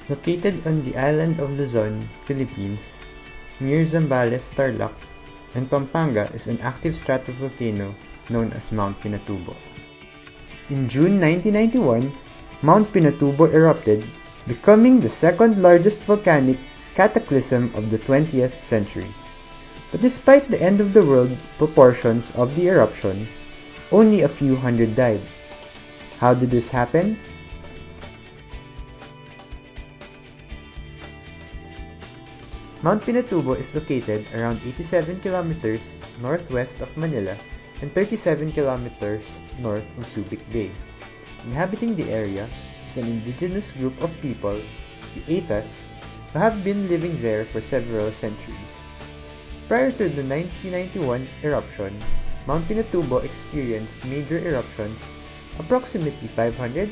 Located on the island of Luzon, Philippines, near Zambales, Tarlac, and Pampanga is an active stratovolcano known as Mount Pinatubo. In June 1991, Mount Pinatubo erupted, becoming the second largest volcanic cataclysm of the 20th century. But despite the end-of-the-world proportions of the eruption, only a few hundred died. How did this happen? Mount Pinatubo is located around 87 kilometers northwest of Manila and 37 kilometers north of Subic Bay. Inhabiting the area is an indigenous group of people, the Aitas, who have been living there for several centuries. Prior to the 1991 eruption, Mount Pinatubo experienced major eruptions approximately 500,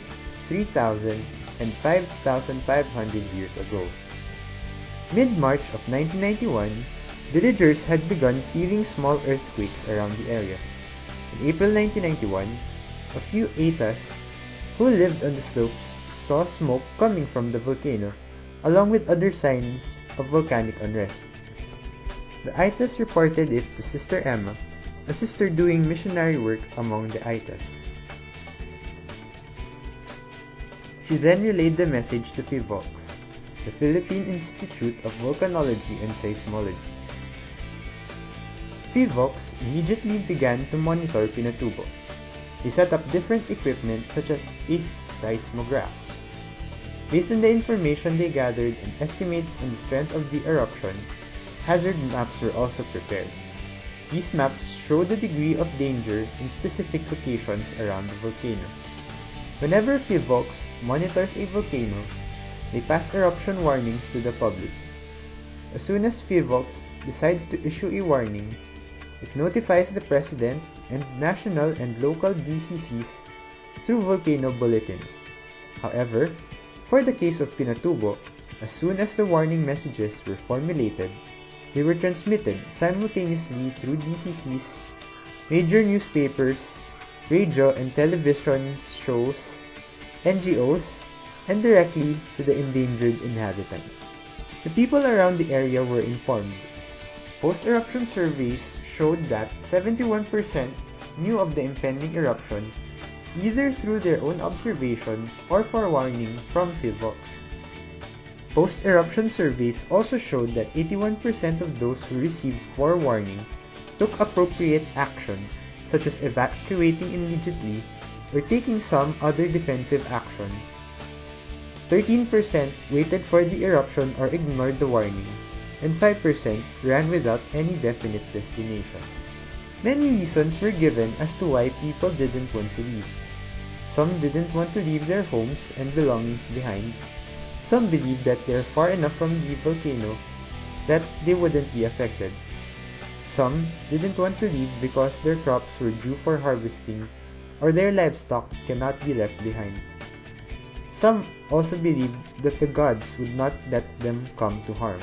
3,000, and 5,500 years ago. Mid-March of 1991, villagers had begun feeling small earthquakes around the area. In April 1991, a few Aitas who lived on the slopes saw smoke coming from the volcano, along with other signs of volcanic unrest. The Aitas reported it to Sister Emma, a sister doing missionary work among the Aitas. She then relayed the message to PHIVOLCS, the Philippine Institute of Volcanology and Seismology. PHIVOLCS immediately began to monitor Pinatubo. They set up different equipment such as a seismograph. Based on the information they gathered and estimates on the strength of the eruption, hazard maps were also prepared. These maps show the degree of danger in specific locations around the volcano. Whenever PHIVOLCS monitors a volcano, they pass eruption warnings to the public. As soon as PHIVOLCS decides to issue a warning, it notifies the President and national and local DCCs through volcano bulletins. However, for the case of Pinatubo, as soon as the warning messages were formulated, they were transmitted simultaneously through DCCs, major newspapers, radio and television shows, NGOs, and directly to the endangered inhabitants. The people around the area were informed. Post-eruption surveys showed that 71% knew of the impending eruption either through their own observation or for warning from PHIVOLCS. Post-eruption surveys also showed that 81% of those who received forewarning took appropriate action, such as evacuating immediately or taking some other defensive action. 13% waited for the eruption or ignored the warning, and 5% ran without any definite destination. Many reasons were given as to why people didn't want to leave. Some didn't want to leave their homes and belongings behind. Some believed that they're far enough from the volcano that they wouldn't be affected. Some didn't want to leave because their crops were due for harvesting or their livestock cannot be left behind. Some also believed that the gods would not let them come to harm.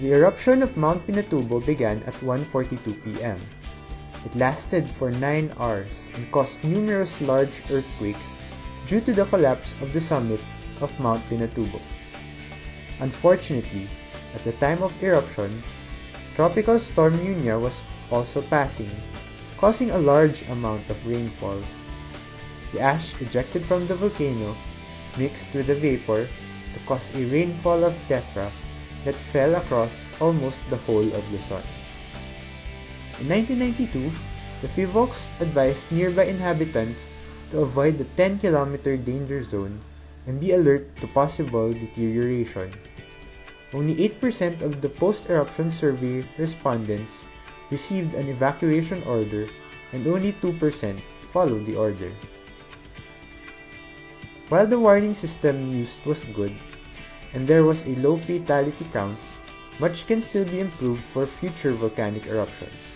The eruption of Mount Pinatubo began at 1:42 p.m. It lasted for 9 hours and caused numerous large earthquakes due to the collapse of the summit of Mount Pinatubo. Unfortunately, at the time of eruption, Tropical Storm Nunya was also passing, causing a large amount of rainfall. The ash ejected from the volcano mixed with the vapor to cause a rainfall of tephra that fell across almost the whole of Luzon. In 1992, the PHIVOLCS advised nearby inhabitants to avoid the 10-kilometer danger zone and be alert to possible deterioration. Only 8% of the post-eruption survey respondents received an evacuation order and only 2% followed the order. While the warning system used was good, and there was a low fatality count, much can still be improved for future volcanic eruptions.